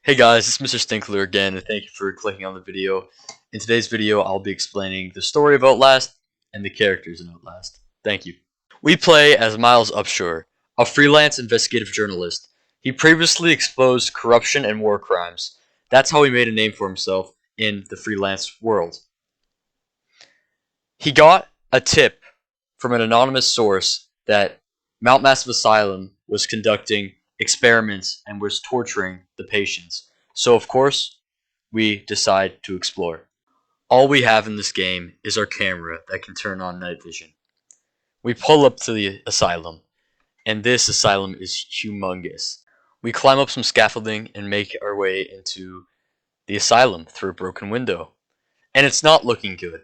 Hey guys, it's Mr.Stinkler again, and thank you for clicking on the video. In today's video, I'll be explaining the story of Outlast and the characters in Outlast. Thank you. We play as Miles Upshur, a freelance investigative journalist. He previously exposed corruption and war crimes. That's how he made a name for himself in the freelance world. He got a tip from an anonymous source that Mount Massive Asylum was conducting experiments and was torturing the patients. So of course, we decide to explore. All we have in this game is our camera that can turn on night vision. We pull up to the asylum, and this asylum is humongous. We climb up some scaffolding and make our way into the asylum through a broken window. And it's not looking good.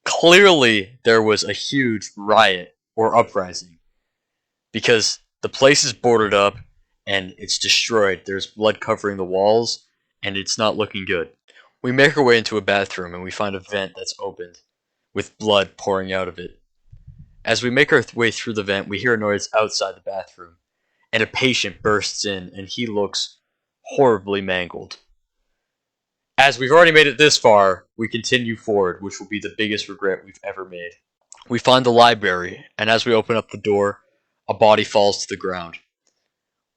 Clearly, there was a huge riot or uprising because the place is boarded up and it's destroyed. There's blood covering the walls and it's not looking good. We make our way into a bathroom and we find a vent that's opened with blood pouring out of it. As we make our way through the vent, we hear a noise outside the bathroom and a patient bursts in and he looks horribly mangled. As we've already made it this far, we continue forward, which will be the biggest regret we've ever made. We find the library, and as we open up the door, a body falls to the ground.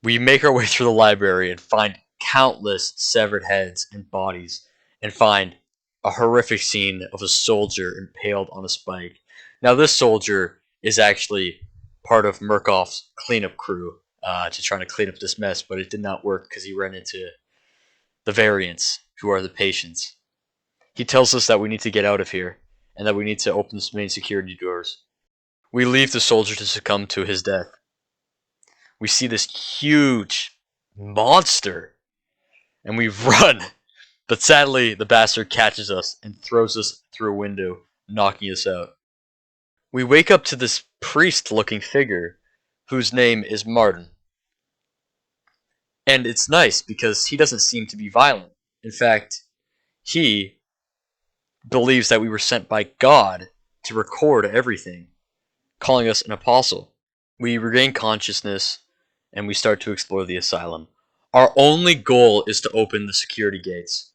We make our way through the library and find countless severed heads and bodies, and find a horrific scene of a soldier impaled on a spike. Now this soldier is actually part of Murkoff's cleanup crew to try to clean up this mess, but it did not work because he ran into the variants, who are the patients. He tells us that we need to get out of here, and that we need to open the main security doors. We leave the soldier to succumb to his death. We see this huge monster, and we run, but sadly the bastard catches us and throws us through a window, knocking us out. We wake up to this priest-looking figure, whose name is Martin. And it's nice because he doesn't seem to be violent. In fact, he believes that we were sent by God to record everything, calling us an apostle. We regain consciousness and we start to explore the asylum. Our only goal is to open the security gates,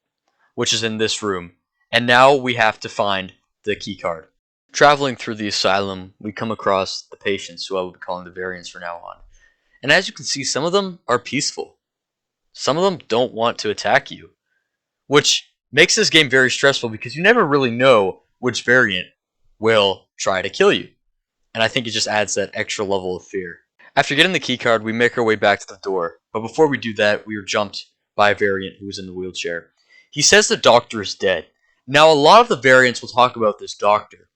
which is in this room, and now we have to find the keycard. Traveling through the asylum, we come across the patients, who I will be calling the variants from now on. And as you can see, some of them are peaceful. Some of them don't want to attack you, which makes this game very stressful because you never really know which variant will try to kill you. And I think it just adds that extra level of fear. After getting the keycard, we make our way back to the door. But before we do that, we are jumped by a variant who was in the wheelchair. He says the doctor is dead. Now, a lot of the variants will talk about this doctor.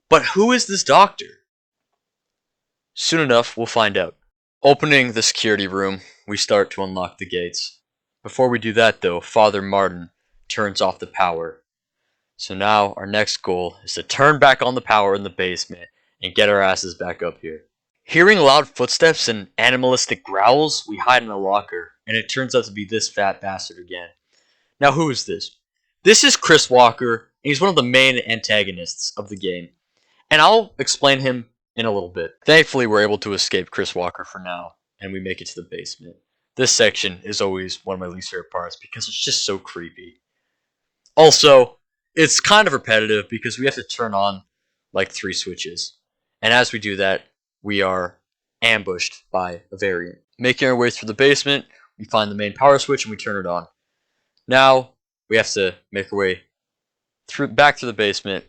But who is this doctor? Soon enough, we'll find out. Opening the security room, we start to unlock the gates. Before we do that, though, Father Martin turns off the power. So now our next goal is to turn back on the power in the basement and get our asses back up here. Hearing loud footsteps and animalistic growls, we hide in a locker, and it turns out to be this fat bastard again. Now who is this? This is Chris Walker, and he's one of the main antagonists of the game. And I'll explain him in a little bit. Thankfully, we're able to escape Chris Walker for now, and we make it to the basement. This section is always one of my least favorite parts because it's just so creepy. Also, it's kind of repetitive because we have to turn on like 3 switches. And as we do that, we are ambushed by a variant. Making our way through the basement, we find the main power switch and we turn it on. Now, we have to make our way back to the basement.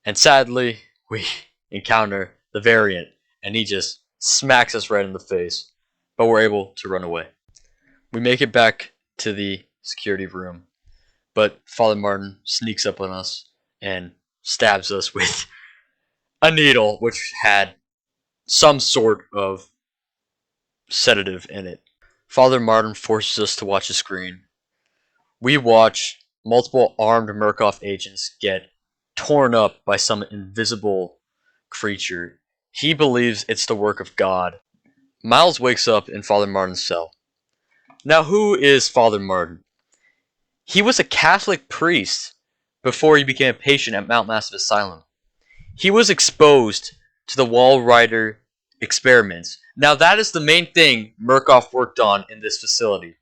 And sadly, we encounter the variant, and he just smacks us right in the face, but we're able to run away. We make it back to the security room, but Father Martin sneaks up on us and stabs us with a needle which had some sort of sedative in it. Father Martin forces us to watch a screen. We watch multiple armed Murkoff agents get torn up by some invisible creature. He believes it's the work of God. Miles wakes up in Father Martin's cell. Now, who is Father Martin? He was a Catholic priest before he became a patient at Mount Massive Asylum. He was exposed to the Wall Rider experiments. Now, that is the main thing Murkoff worked on in this facility.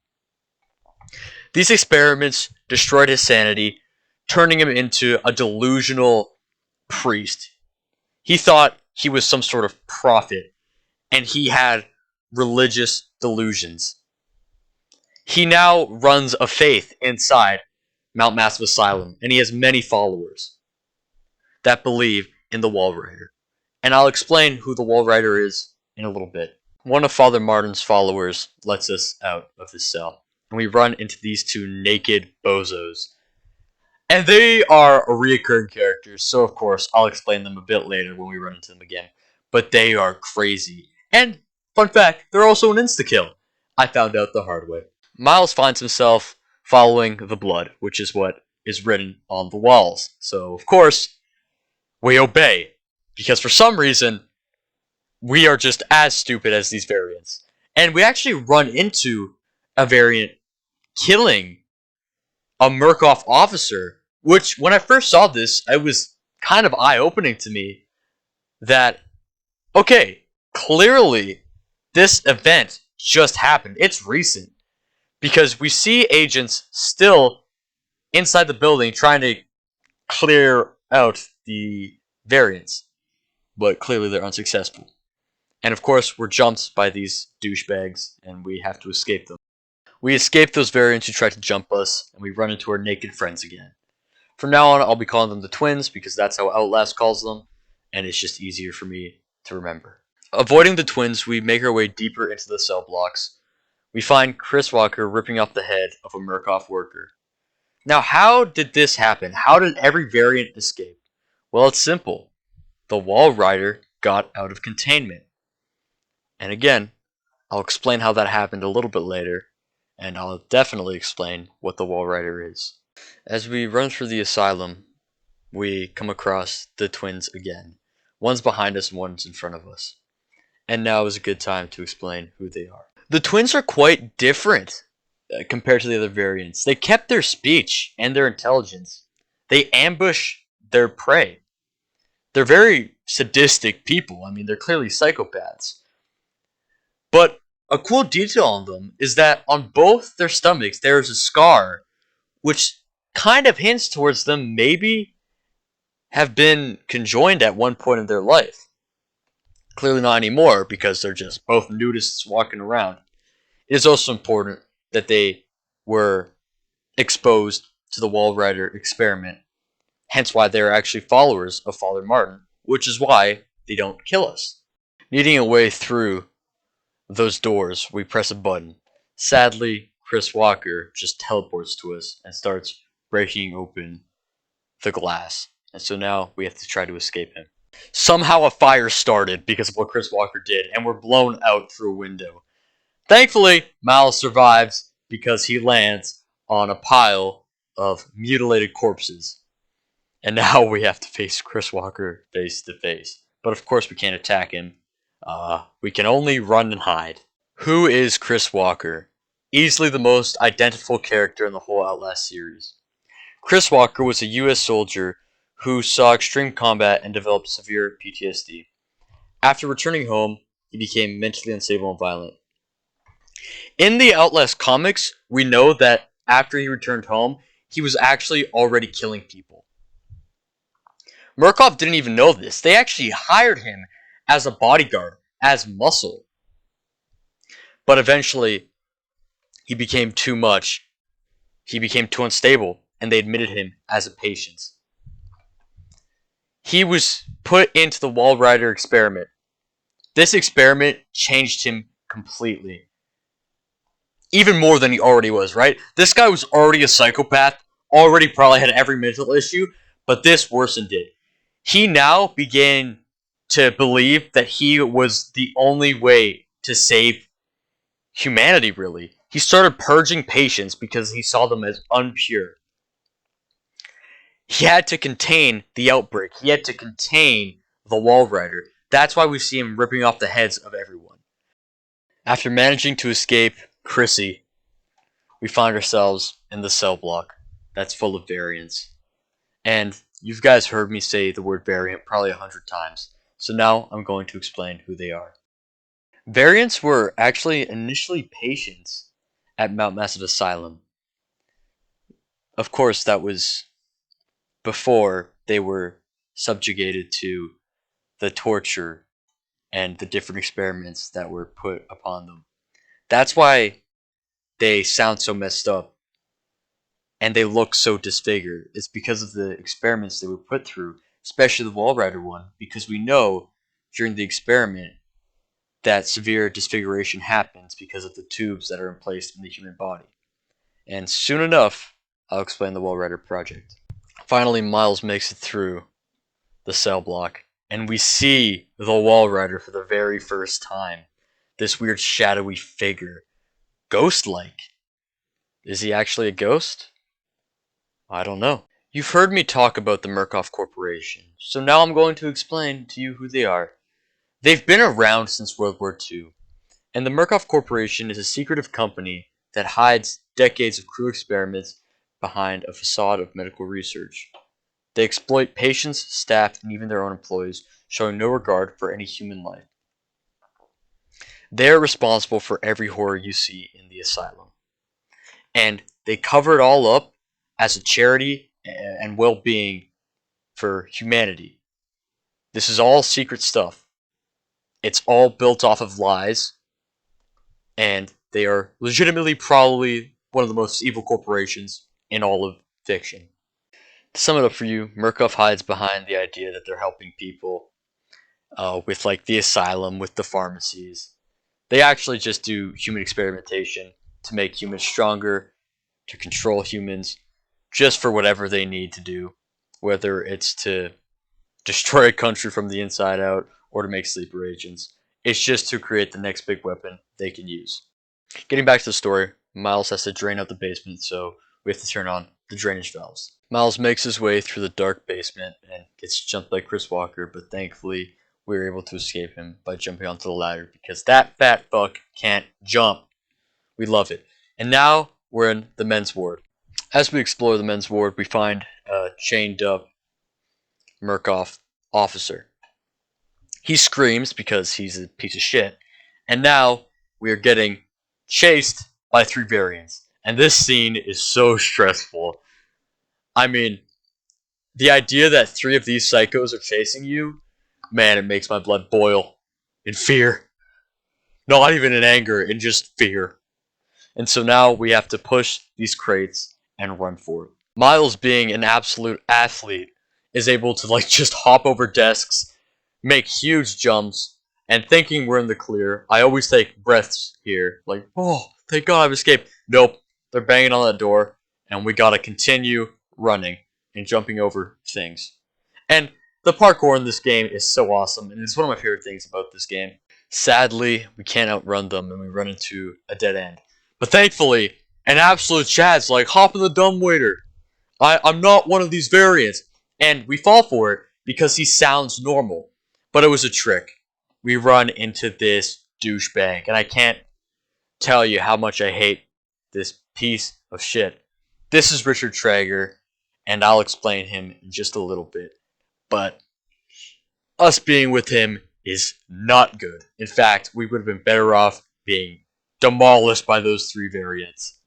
These experiments destroyed his sanity, turning him into a delusional priest. He thought he was some sort of prophet, and he had religious delusions. He now runs a faith inside Mount Massive Asylum, and he has many followers that believe in the Wall Rider. And I'll explain who the Wall Rider is in a little bit. One of Father Martin's followers lets us out of his cell, and we run into these two naked bozos. And they are reoccurring characters, so of course I'll explain them a bit later when we run into them again. But they are crazy. And, fun fact, they're also an insta-kill. I found out the hard way. Miles finds himself following the blood, which is what is written on the walls. So, of course, we obey. Because for some reason, we are just as stupid as these variants. And we actually run into a variant killing a Murkoff officer, which, when I first saw this, it was kind of eye-opening to me that, okay, clearly this event just happened. It's recent. Because we see agents still inside the building trying to clear out the variants. But clearly they're unsuccessful. And of course, we're jumped by these douchebags, and we have to escape them. We escape those variants who try to jump us, and we run into our naked friends again. From now on, I'll be calling them the twins, because that's how Outlast calls them, and it's just easier for me to remember. Avoiding the twins, we make our way deeper into the cell blocks. We find Chris Walker ripping off the head of a Murkoff worker. Now, how did this happen? How did every variant escape? Well, it's simple. The Wall Rider got out of containment. And again, I'll explain how that happened a little bit later, and I'll definitely explain what the Wall Rider is. As we run through the asylum, we come across the twins again. One's behind us and one's in front of us. And now is a good time to explain who they are. The twins are quite different compared to the other variants. They kept their speech and their intelligence. They ambush their prey. They're very sadistic people. I mean, they're clearly psychopaths. But a cool detail on them is that on both their stomachs there is a scar, which kind of hints towards them maybe have been conjoined at one point in their life. Clearly not anymore, because they're just both nudists walking around. It is also important that they were exposed to the Wall Rider experiment, hence why they are actually followers of Father Martin, which is why they don't kill us. Needing a way through those doors, we press a button. Sadly, Chris Walker just teleports to us and starts breaking open the glass. And so now we have to try to escape him. Somehow a fire started because of what Chris Walker did, and we're blown out through a window. Thankfully, Miles survives because he lands on a pile of mutilated corpses. And now we have to face Chris Walker face to face. But of course we can't attack him. We can only run and hide. Who is Chris Walker? Easily the most identifiable character in the whole Outlast series. Chris Walker was a US soldier who saw extreme combat and developed severe PTSD. After returning home, he became mentally unstable and violent. In the Outlast comics, we know that after he returned home, he was actually already killing people. Murkoff didn't even know this. They actually hired him as a bodyguard, as muscle. But eventually, he became too much. He became too unstable, and they admitted him as a patient. He was put into the Wall Rider experiment. This experiment changed him completely. Even more than he already was, right? This guy was already a psychopath, already probably had every mental issue, but this worsened it. He now began to believe that he was the only way to save humanity, really. He started purging patients because he saw them as unpure. He had to contain the outbreak. He had to contain the Wall Rider. That's why we see him ripping off the heads of everyone. After managing to escape Chrissy, we find ourselves in the cell block that's full of variants. And you guys heard me say the word variant probably 100 times. So now I'm going to explain who they are. Variants were actually initially patients at Mount Massive Asylum. Of course, that was before they were subjugated to the torture and the different experiments that were put upon them. That's why they sound so messed up and they look so disfigured. It's because of the experiments they were put through, especially the Wall Rider one, because we know during the experiment that severe disfiguration happens because of the tubes that are in place in the human body. And soon enough, I'll explain the Wall Rider project. Finally, Miles makes it through the cell block, and we see the Wall Rider for the very first time. This weird shadowy figure. Ghost-like. Is he actually a ghost? I don't know. You've heard me talk about the Murkoff Corporation, so now I'm going to explain to you who they are. They've been around since World War II, and the Murkoff Corporation is a secretive company that hides decades of cruel experiments behind a facade of medical research. They exploit patients, staff, and even their own employees, showing no regard for any human life. They are responsible for every horror you see in the asylum. And they cover it all up as a charity and well-being for humanity. This is all secret stuff. It's all built off of lies, and they are legitimately probably one of the most evil corporations in all of fiction. To sum it up for you, Murkoff hides behind the idea that they're helping people with like the asylum, with the pharmacies. They actually just do human experimentation to make humans stronger, to control humans, just for whatever they need to do, whether it's to destroy a country from the inside out or to make sleeper agents. It's just to create the next big weapon they can use. Getting back to the story, Miles has to drain out the basement, so we have to turn on the drainage valves. Miles makes his way through the dark basement and gets jumped by Chris Walker, but thankfully we are able to escape him by jumping onto the ladder because that fat fuck can't jump. We love it. And now we're in the men's ward. As we explore the men's ward, we find a chained up Murkoff officer. He screams because he's a piece of shit, and now we are getting chased by three variants. And this scene is so stressful. I mean, the idea that three of these psychos are chasing you, man, it makes my blood boil in fear. Not even in anger, in just fear. And so now we have to push these crates and run for it. Miles, being an absolute athlete, is able to like just hop over desks, make huge jumps, and thinking we're in the clear. I always take breaths here, like, oh, thank God I've escaped. Nope, they're banging on that door, and we gotta continue running and jumping over things. And the parkour in this game is so awesome, and it's one of my favorite things about this game. Sadly, we can't outrun them, and we run into a dead end. But thankfully, an absolute Chad's like, hop in the dumbwaiter. I'm not one of these variants. And we fall for it because he sounds normal. But it was a trick. We run into this douchebag, and I can't tell you how much I hate this piece of shit. This is Richard Traeger, and I'll explain him in just a little bit. But us being with him is not good. In fact, we would have been better off being demolished by those three variants.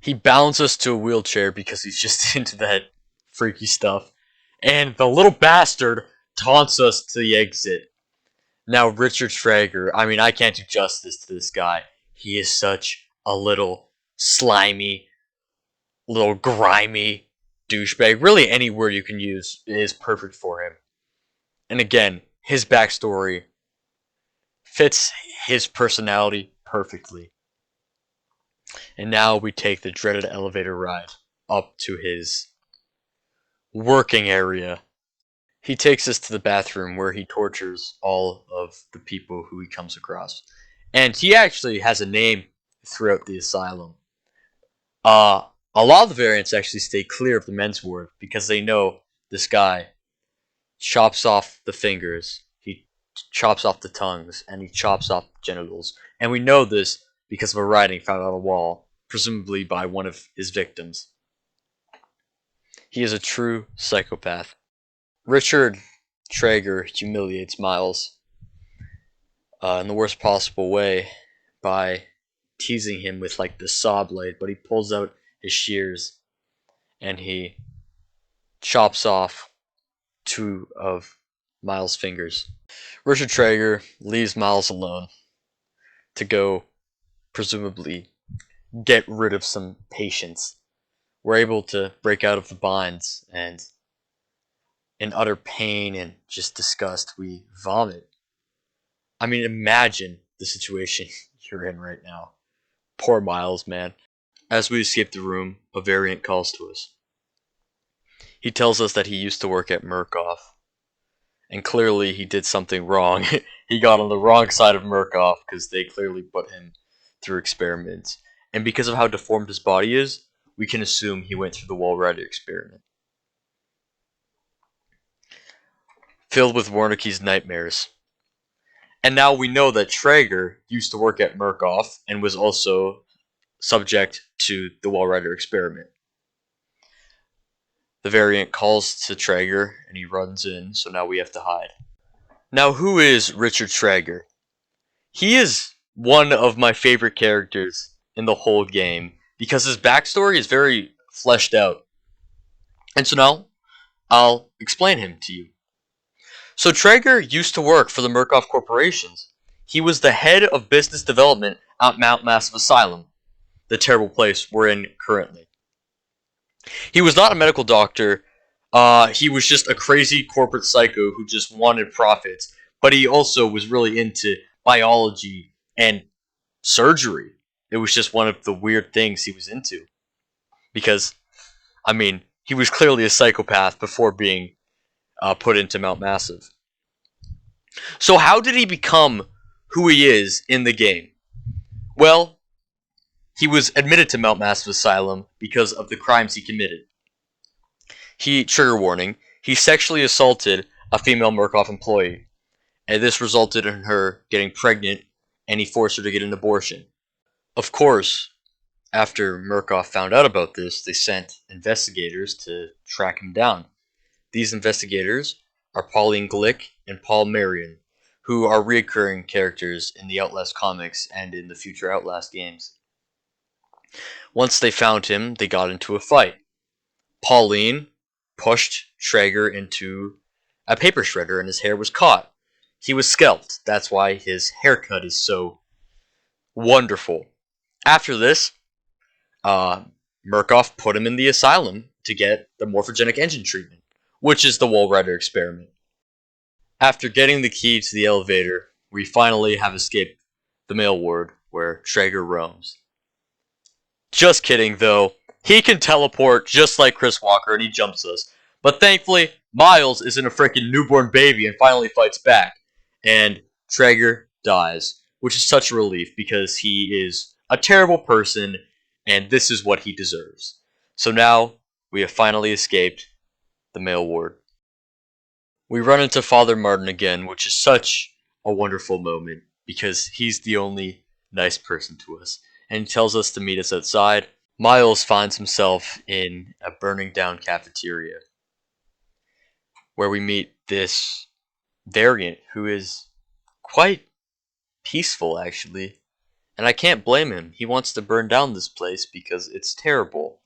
He bounds us to a wheelchair because he's just into that freaky stuff. And the little bastard taunts us to the exit. Now, Richard Traeger, I mean, I can't do justice to this guy. He is such a little slimy, little grimy douchebag. Really, any word you can use is perfect for him. And again, his backstory fits his personality perfectly. And now we take the dreaded elevator ride up to his working area. He takes us to the bathroom where he tortures all of the people who he comes across. And he actually has a name throughout the asylum. A lot of the variants actually stay clear of the men's ward because they know this guy chops off the fingers, he chops off the tongues, and he chops off the genitals. And we know this because of a writing found on a wall, presumably by one of his victims. He is a true psychopath. Richard Traeger humiliates Miles in the worst possible way by teasing him with like the saw blade, but he pulls out his shears and he chops off 2 of Miles' fingers. Richard Traeger leaves Miles alone to go, presumably, get rid of some patients. We're able to break out of the binds, and in utter pain and just disgust, we vomit. I mean, imagine the situation you're in right now. Poor Miles, man. As we escape the room, a variant calls to us. He tells us that he used to work at Murkoff, and clearly he did something wrong. He got on the wrong side of Murkoff because they clearly put him through experiments. And because of how deformed his body is, we can assume he went through the Walrider experiment. Filled with Warnicke's nightmares. And now we know that Traeger used to work at Murkoff and was also subject to the Walrider experiment. The variant calls to Traeger and he runs in, so now we have to hide. Now, who is Richard Traeger? He is one of my favorite characters in the whole game because his backstory is very fleshed out. And so now I'll explain him to you. So Traeger used to work for the Murkoff Corporations. He was the head of business development at Mount Massive Asylum, the terrible place we're in currently. He was not a medical doctor. He was just a crazy corporate psycho who just wanted profits. But he also was really into biology and surgery. It was just one of the weird things he was into. Because, I mean, he was clearly a psychopath before being put into Mount Massive. So how did he become who he is in the game? Well, he was admitted to Mount Massive Asylum because of the crimes he committed. Trigger warning, he sexually assaulted a female Murkoff employee, and this resulted in her getting pregnant, and he forced her to get an abortion. Of course, after Murkoff found out about this, they sent investigators to track him down. These investigators are Pauline Glick and Paul Marion, who are recurring characters in the Outlast comics and in the future Outlast games. Once they found him, they got into a fight. Pauline pushed Traeger into a paper shredder and his hair was caught. He was scalped. That's why his haircut is so wonderful. After this, Murkoff put him in the asylum to get the morphogenic engine treatment, which is the Walrider experiment. After getting the key to the elevator, we finally have escaped the mail ward where Traeger roams. Just kidding, though. He can teleport just like Chris Walker and he jumps us. But thankfully, Miles isn't a freaking newborn baby and finally fights back. And Traeger dies, which is such a relief because he is a terrible person and this is what he deserves. So now we have finally escaped the mail ward. We run into Father Martin again, which is such a wonderful moment because he's the only nice person to us. And he tells us to meet us outside. Miles finds himself in a burning down cafeteria where we meet this variant who is quite peaceful, actually. And I can't blame him. He wants to burn down this place because it's terrible.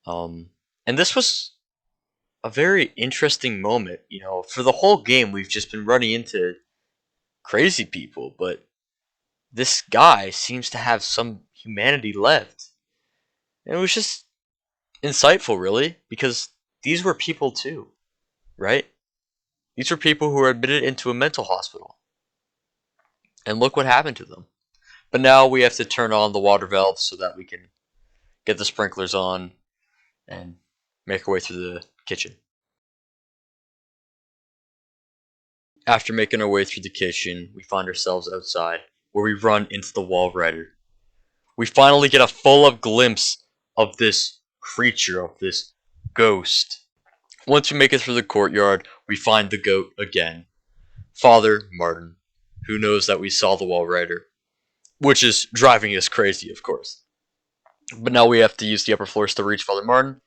And this was a very interesting moment. You know, for the whole game, we've just been running into crazy people, but this guy seems to have some humanity left. And it was just insightful, really, because these were people too, right? These were people who were admitted into a mental hospital. And look what happened to them. But now we have to turn on the water valve so that we can get the sprinklers on and make our way through the kitchen. After making our way through the kitchen, we find ourselves outside, where we run into the Walrider. We finally get a full-up glimpse of this creature, of this ghost. Once we make it through the courtyard, we find the goat again. Father Martin, who knows that we saw the Walrider, which is driving us crazy, of course. But now we have to use the upper floors to reach Father Martin,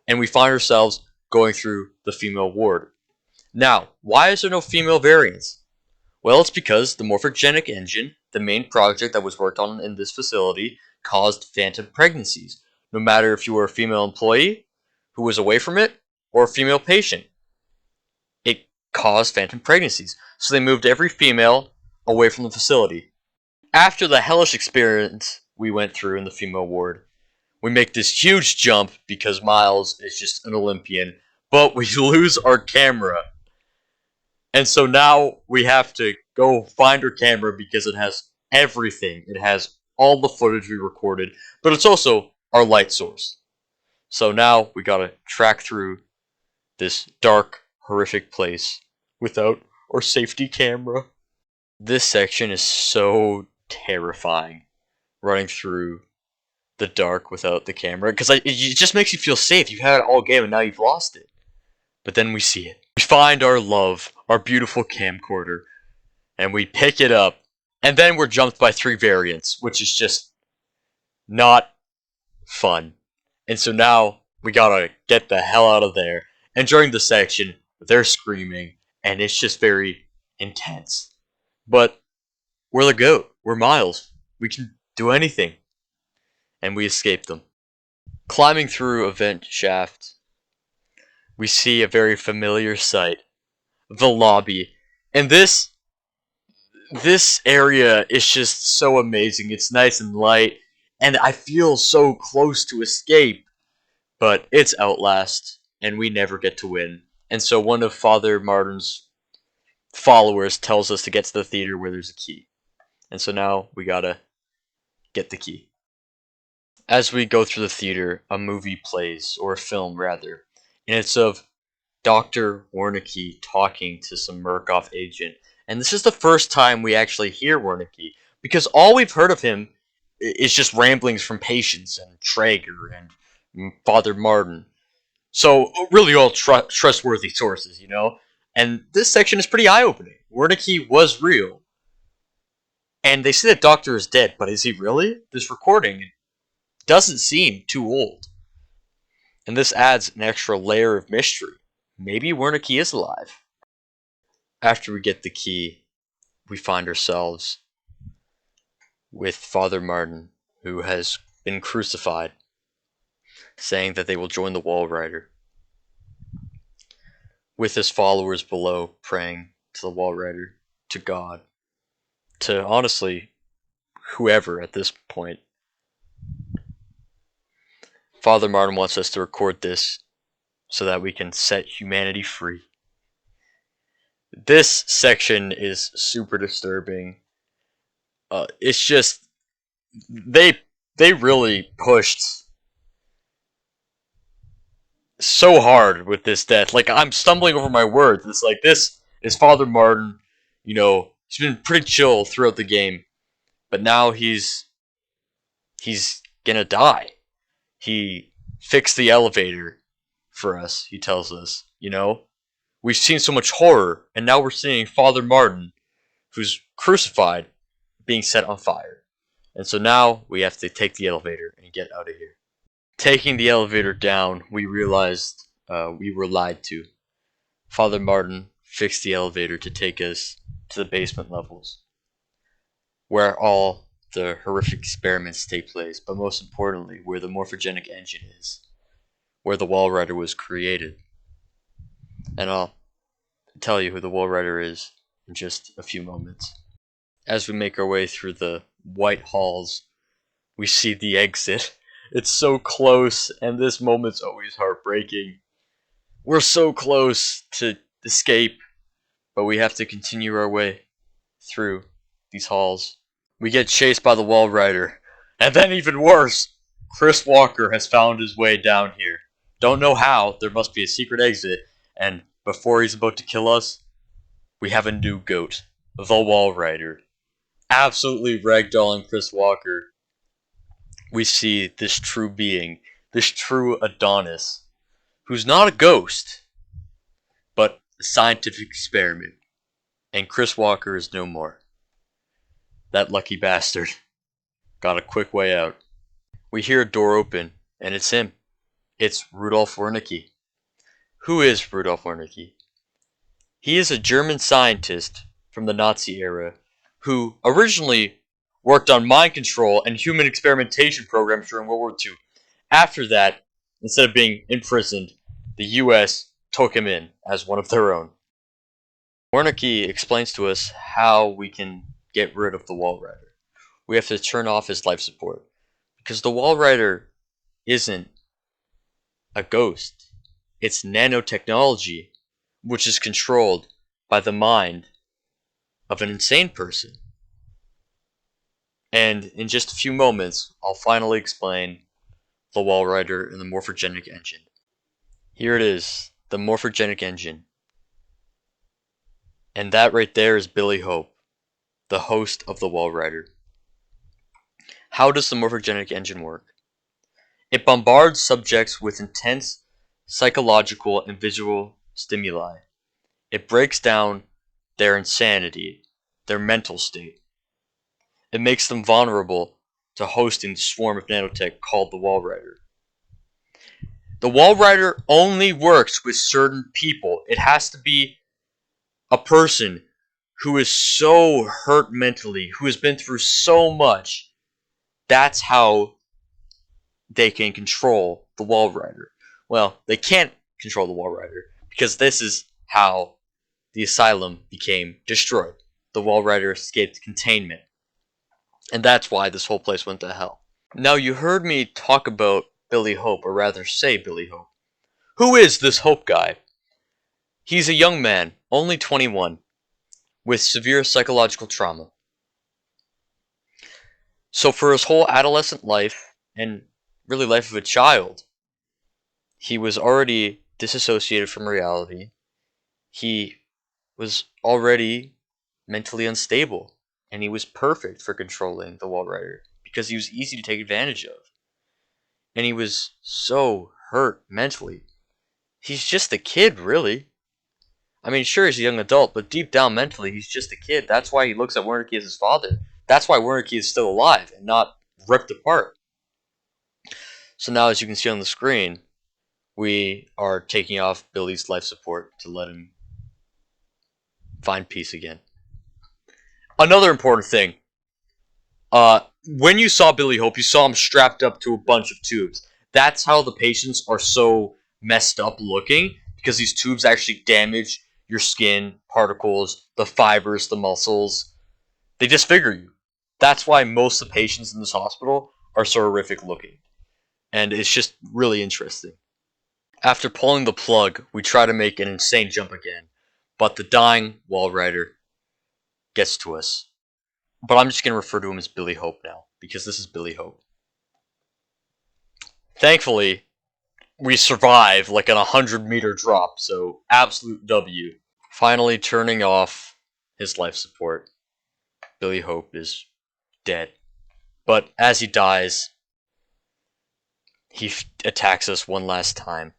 and we find ourselves going through the female ward. Now, why is there no female variants? Well, it's because the morphogenic engine, the main project that was worked on in this facility, caused phantom pregnancies. No matter if you were a female employee who was away from it, or a female patient. It caused phantom pregnancies, so they moved every female away from the facility. After the hellish experience we went through in the female ward, we make this huge jump because Miles is just an Olympian, but we lose our camera. And so now we have to go find our camera because it has everything. It has all the footage we recorded, but it's also our light source. So now we gotta track through this dark, horrific place without our safety camera. This section is so terrifying, running through the dark without the camera, because it just makes you feel safe. You've had it all game and now you've lost it. But then we see it. We find our love, our beautiful camcorder, and we pick it up, and then we're jumped by 3 variants, which is just not fun. And so now we gotta get the hell out of there. And during the section, they're screaming, and it's just very intense. But we're the GOAT. We're Miles. We can do anything. And we escape them. Climbing through a vent shaft, we see a very familiar sight. The lobby. And this area is just so amazing. It's nice and light, and I feel so close to escape. But it's Outlast, and we never get to win. And so one of Father Martin's followers tells us to get to the theater where there's a key. And so now we gotta get the key. As we go through the theater, a movie plays, or a film rather, and it's of Dr. Wernicke talking to some Murkoff agent. And this is the first time we actually hear Wernicke, because all we've heard of him is just ramblings from patients and Traeger and Father Martin. So really all trustworthy sources, you know? And this section is pretty eye-opening. Wernicke was real. And they say that Doctor is dead, but is he really? This recording doesn't seem too old. And this adds an extra layer of mystery. Maybe Wernicke is alive. After we get the key, we find ourselves with Father Martin, who has been crucified, saying that they will join the Wall Rider, with his followers below praying to the Wall Rider, to God, to honestly whoever at this point. Father Martin wants us to record this so that we can set humanity free. This section is super disturbing. It's just they really pushed so hard with this death. Like, I'm stumbling over my words. It's like, this is Father Martin. You know, he's been pretty chill throughout the game, but now he's gonna die. He fixed the elevator for us, he tells us, you know? We've seen so much horror, and now we're seeing Father Martin, who's crucified, being set on fire. And so now we have to take the elevator and get out of here. Taking the elevator down, we realized we were lied to. Father Martin fixed the elevator to take us to the basement levels, where all the horrific experiments take place, but most importantly, where the morphogenic engine is, where the Wall Rider was created. And I'll tell you who the Wall Rider is in just a few moments. As we make our way through the white halls, we see the exit. It's so close, and this moment's always heartbreaking. We're so close to escape, but we have to continue our way through these halls. We get chased by the Wall Rider, and then even worse, Chris Walker has found his way down here. Don't know how, there must be a secret exit, and before he's about to kill us, we have a new GOAT, the Wall Rider. Absolutely ragdolling Chris Walker. We see this true being, this true Adonis, who's not a ghost, but a scientific experiment. And Chris Walker is no more. That lucky bastard got a quick way out. We hear a door open, and it's him. It's Rudolf Wernicke. Who is Rudolf Wernicke? He is a German scientist from the Nazi era who originally worked on mind control and human experimentation programs during World War II. After that, Instead of being imprisoned, the US took him in as one of their own. Wernicke explains to us how we can get rid of the Walrider. We have to turn off his life support, because the Walrider isn't a ghost. It's nanotechnology, which is controlled by the mind of an insane person. And in just a few moments, I'll finally explain the Walrider and the morphogenic engine. Here it is, the morphogenic engine. And that right there is Billy Hope, the host of the Walrider. How does the morphogenic engine work? It bombards subjects with intense psychological and visual stimuli. It breaks down their insanity, their mental state. It makes them vulnerable to hosting the swarm of nanotech called the Walrider. The Walrider only works with certain people. It has to be a person who is so hurt mentally, who has been through so much. That's how they can control the Walrider. Well, they can't control the Walrider, because this is how the asylum became destroyed. The Walrider escaped containment. And that's why this whole place went to hell. Now, you heard me talk about Billy Hope, or rather say Billy Hope. Who is this Hope guy? He's a young man, only 21, with severe psychological trauma. So for his whole adolescent life, and really life of a child, he was already disassociated from reality. He was already mentally unstable, and he was perfect for controlling the Walrider, because he was easy to take advantage of. And he was so hurt mentally. He's just a kid, really. I mean, sure, he's a young adult, but deep down mentally, he's just a kid. That's why he looks at Wernicke as his father. That's why Wernicke is still alive and not ripped apart. So now, as you can see on the screen, we are taking off Billy's life support to let him find peace again. Another important thing. When you saw Billy Hope, you saw him strapped up to a bunch of tubes. That's how the patients are so messed up looking, because these tubes actually damage your skin, particles, the fibers, the muscles. They disfigure you. That's why most of the patients in this hospital are so horrific looking. And it's just really interesting. After pulling the plug, we try to make an insane jump again, but the dying Walrider gets to us. But I'm just going to refer to him as Billy Hope now, because this is Billy Hope. Thankfully, we survive like an 100-meter drop, so absolute W. Finally turning off his life support, Billy Hope is dead. But as he dies, he attacks us one last time.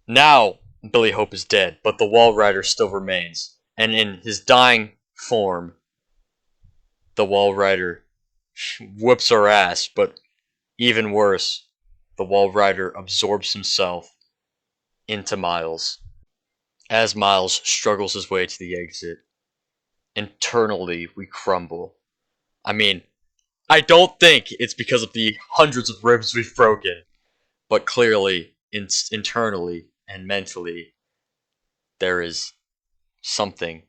Now, Billy Hope is dead, but the Walrider still remains. And in his dying form, the Walrider whoops our ass, but even worse, the Walrider absorbs himself into Miles. As Miles struggles his way to the exit, internally we crumble. I mean, I don't think it's because of the hundreds of ribs we've broken, but clearly, internally and mentally, there is something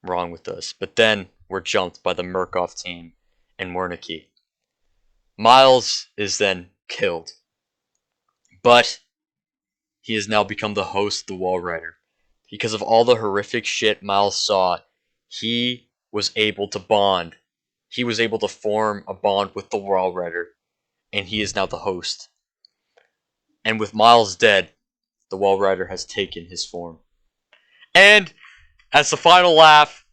wrong with us. But then we're jumped by the Murkoff team and Wernicke. Miles is then killed, but he has now become the host of the Walrider. Because of all the horrific shit Miles saw, he was able to bond. He was able to form a bond with the Walrider, and he is now the host. And with Miles dead, the Walrider has taken his form. And as the final laugh,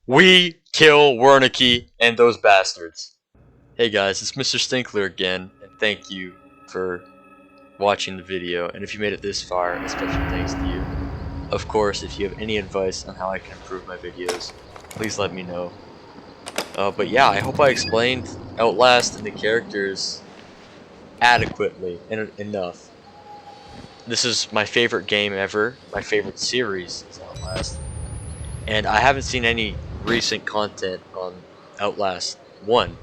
we kill Wernicke and those bastards. Hey guys, it's Mr.Stinkler again, and thank you for watching the video, and if you made it this far, a special thanks to you. Of course, if you have any advice on how I can improve my videos, please let me know. But yeah, I hope I explained Outlast and the characters adequately and enough. This is my favorite game ever. My favorite series is Outlast. And I haven't seen any recent content on Outlast 1.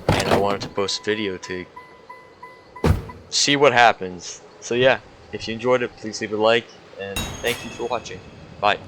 And I wanted to post a video to see what happens. So yeah, if you enjoyed it, please leave a like, and thank you for watching. Bye.